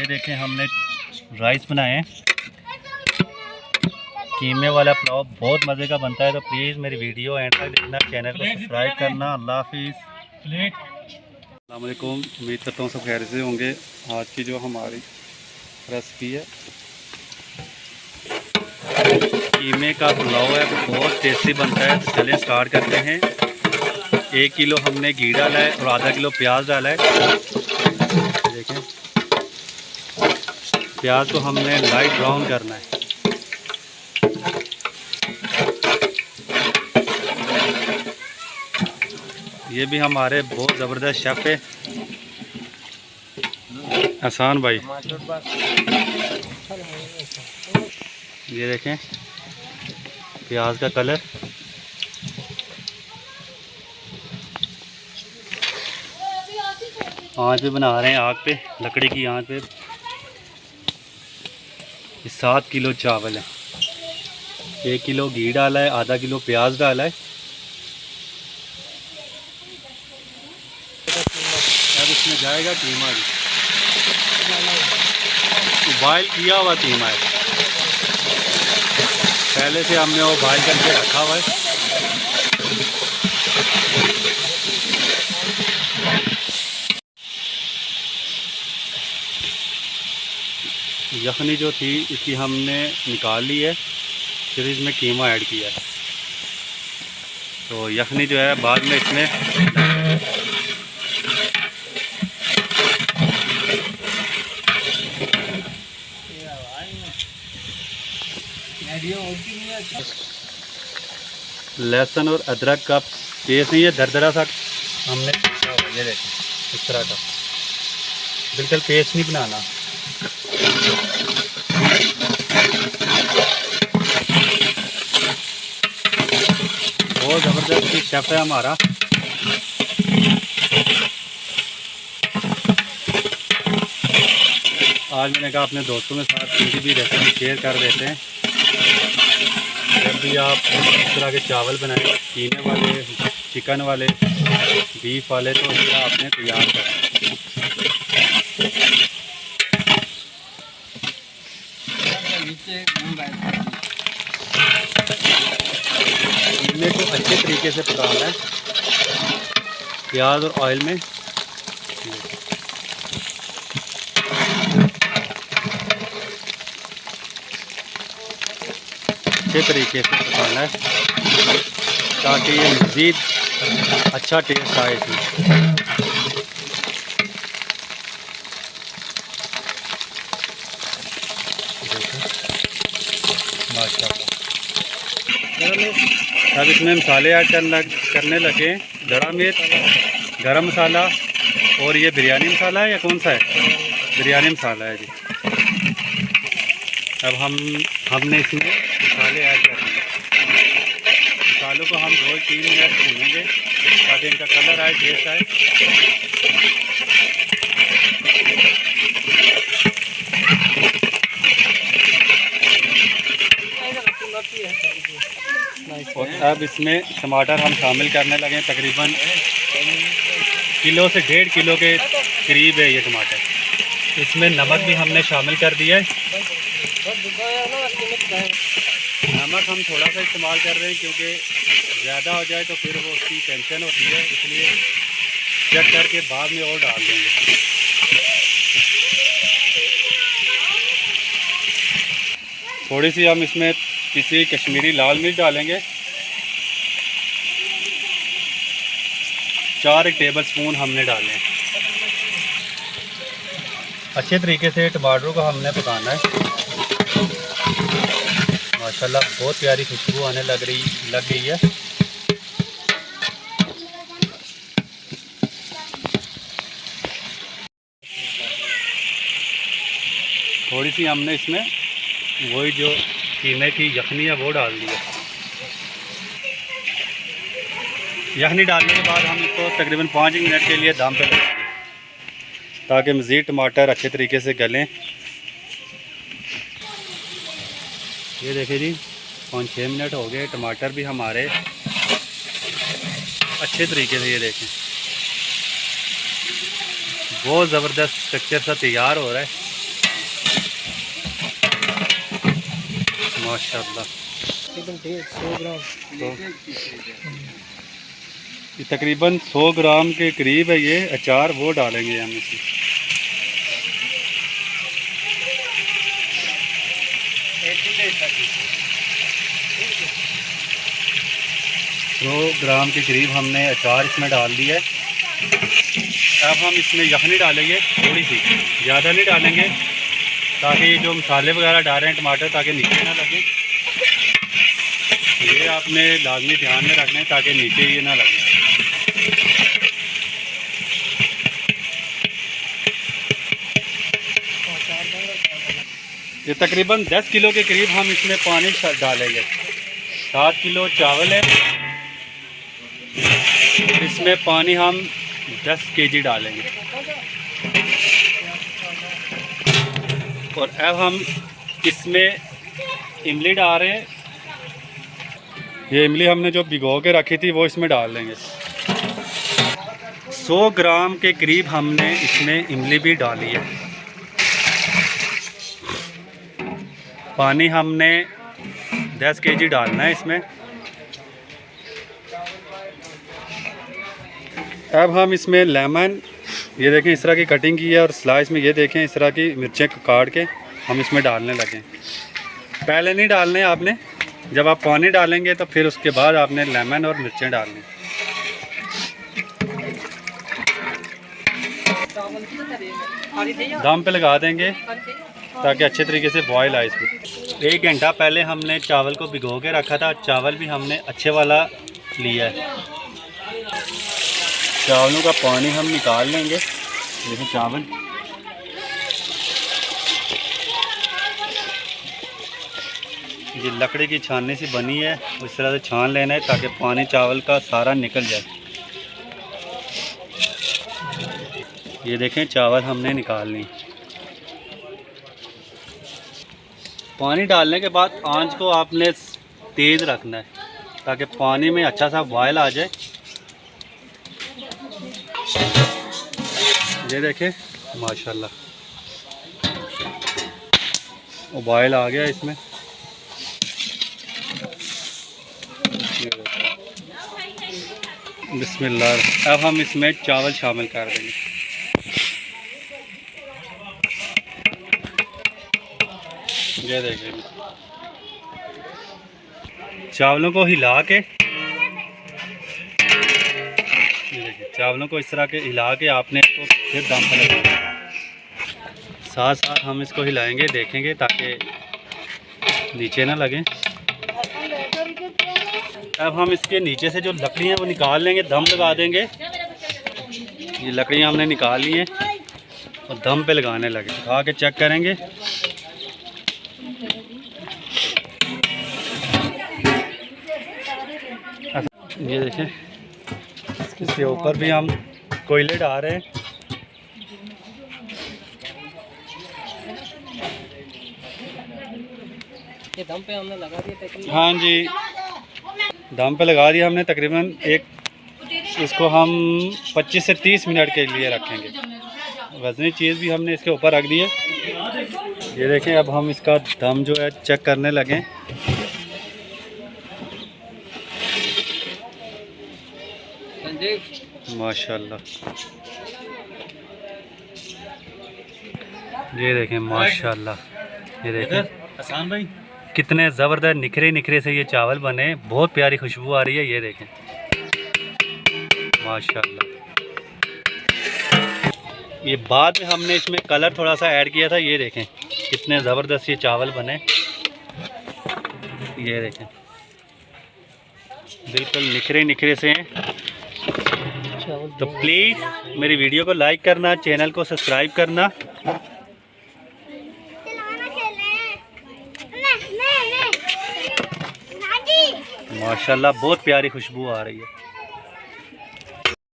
ये देखें हमने राइस बनाए हैं, कीमे वाला पुलाव बहुत मज़े का बनता है। तो प्लीज़ मेरी वीडियो एंड तक देखना, चैनल को सब्सक्राइब करना। अल्लाह हाफिज़। अस्सलाम वालेकुम, उम्मीद करता हूँ सब खैर से होंगे। आज की जो हमारी रेसिपी है कीमे का पुलाव है, बहुत टेस्टी बनता है। तो चलिए स्टार्ट करते हैं। 1 किलो हमने घी डाला है और आधा किलो प्याज डाला है। देखें प्याज को हमने लाइट ब्राउन करना है। ये भी हमारे बहुत ज़बरदस्त शेफ़ है एहसान भाई। ये देखें प्याज का कलर। आँच पे बना रहे हैं, आग पे, लकड़ी की आँच पे। 7 किलो चावल है, 1 किलो घी डाला है, आधा किलो प्याज डाला है। अब इसमें जाएगा कीमा भी, बॉयल किया हुआ कीमा है, पहले से हमने वो बॉयल करके रखा हुआ है। यखनी जो थी इसकी हमने निकाल ली है, फिर इसमें कीमा ऐड किया है। तो यखनी जो है बाद में इसमें लहसुन और अदरक का पेस्ट नहीं है, दरदरा सा हमने ये देखें इस तरह का, बिल्कुल पेस्ट नहीं बनाना। बहुत ज़बरदस्त शेफ़ है हमारा। आज मैंने कहा अपने दोस्तों के साथ इनकी भी रेसिपी शेयर कर देते हैं। जब भी आप इस तरह के चावल बनाएं, कीमे वाले, चिकन वाले, बीफ वाले, तो इस तरह आपने तैयार करें। कीमे को अच्छे तरीके से पकाना है प्याज और ऑयल में। अच्छे तरीके से पकाना है ताकि ये मज़ीद अच्छा टेस्ट आए इसमें। माशाल्लाह। अब इसमें मसाले ऐड करने लगे। धड़ा मिर्च, गरम मसाला और ये बिरयानी मसाला है या कौन सा है? बिरयानी मसाला है जी। अब हमने इसमें मसाले ऐड करने हैं। मसालों को हम 2-3 मिनट भूनेंगे ताकि इनका कलर आए, टेस्ट आए। और अब इसमें टमाटर हम शामिल करने लगे। तकरीबन किलो से 1.5 किलो के करीब है ये टमाटर। इसमें नमक भी हमने शामिल कर दिया है। नमक हम थोड़ा सा इस्तेमाल कर रहे हैं क्योंकि ज़्यादा हो जाए तो फिर वो उसकी टेंशन होती है, इसलिए चेक करके बाद में और डाल देंगे। थोड़ी सी हम इसमें पिसी कश्मीरी लाल मिर्च डालेंगे। 4 टेबल स्पून हमने डाले। अच्छे तरीके से टमाटरों को हमने पकाना है। माशाल्लाह बहुत प्यारी खुशबू आने लग गई है। थोड़ी सी हमने इसमें वही जो कीमे की यखनी है वो डाल दी है। यखनी डालने के बाद हम इसको तकरीबन 5 मिनट के लिए दम पे रखेंगे ताकि मज़ीद टमाटर अच्छे तरीके से गलें। ये देखिए जी 5-6 मिनट हो गए, टमाटर भी हमारे अच्छे तरीके से, ये देखें बहुत ज़बरदस्त स्ट्रक्चर सा तैयार हो रहा है। माशाल्लाह। एकदम 100 ग्राम। ये तकरीबन 100 ग्राम के करीब है ये अचार, वो डालेंगे हम इसमें। 100 ग्राम के करीब हमने अचार इसमें डाल दिया है। अब हम इसमें यखनी डालेंगे थोड़ी सी, ज़्यादा नहीं डालेंगे, ताकि जो मसाले वगैरह डाल रहे हैं टमाटर, ताकि नीचे ना लगे। ये आपने लाजमी ध्यान में रखना है ताकि नीचे ये ना लगे। ये तकरीबन 10 किलो के करीब हम इसमें पानी डालेंगे। 7 किलो चावल है, इसमें पानी हम 10 kg डालेंगे। और अब हम इसमें इमली डाल रहे हैं। ये इमली हमने जो भिगो के रखी थी वो इसमें डाल देंगे। 100 ग्राम के करीब हमने इसमें इमली भी डाली है। पानी हमने 10 kg डालना है इसमें। अब हम इसमें लेमन, ये देखें इस तरह की कटिंग की है, और स्लाइस में ये देखें इस तरह की मिर्चें काट के हम इसमें डालने लगे। पहले नहीं डालने आपने, जब आप पानी डालेंगे तो फिर उसके बाद आपने लेमन और मिर्चें डालनी। दम पे लगा देंगे ताकि अच्छे तरीके से बॉयल आए इसमें। 1 घंटा पहले हमने चावल को भिगो के रखा था। चावल भी हमने अच्छे वाला लिया है। चावलों का पानी हम निकाल लेंगे। देखिए चावल, ये लकड़ी की छाननी से बनी है, उस तरह से छान लेना है ताकि पानी चावल का सारा निकल जाए। ये देखें चावल हमने निकाल ली। पानी डालने के बाद आंच को आपने तेज़ रखना है ताकि पानी में अच्छा सा बॉयल आ जाए। ये देखें माशाल्लाह बॉयल आ गया इसमें। बिस्मिल्लाह। अब हम इसमें चावल शामिल कर देंगे। ये देखें चावलों को हिला के, ये देखिए चावलों को इस तरह के हिला के आपने इसको फिर दम पर लगाना। साथ साथ हम इसको हिलाएंगे, देखेंगे ताकि नीचे ना लगे। अब हम इसके नीचे से जो लकड़ियाँ वो निकाल लेंगे, दम लगा देंगे। ये लकड़ियाँ हमने निकाल ली हैं और दम पे लगाने लगे। लगा के चेक करेंगे। ये देखें इसके ऊपर भी हम कोयले डाल रहे हैं। ये दम पे हमने लगा दिया तकरीबन। हाँ जी, दम पे लगा दिया हमने तकरीबन एक। इसको हम 25 से 30 मिनट के लिए रखेंगे। वज़नी चीज़ भी हमने इसके ऊपर रख दी है। ये देखें अब हम इसका दम जो है चेक करने लगे। माशाल्लाह, ये देखें माशाल्लाह, ये देखें हसन भाई कितने ज़बरदस्त निखरे निखरे से ये चावल बने। बहुत प्यारी खुशबू आ रही है। ये देखें माशाल्लाह। ये बाद में हमने इसमें कलर थोड़ा सा ऐड किया था। ये देखें कितने ज़बरदस्त ये चावल बने। ये देखें बिल्कुल निखरे निखरे से हैं। तो प्लीज़ मेरी वीडियो को लाइक करना, चैनल को सब्सक्राइब करना। माशाल्लाह बहुत प्यारी खुशबू आ रही है।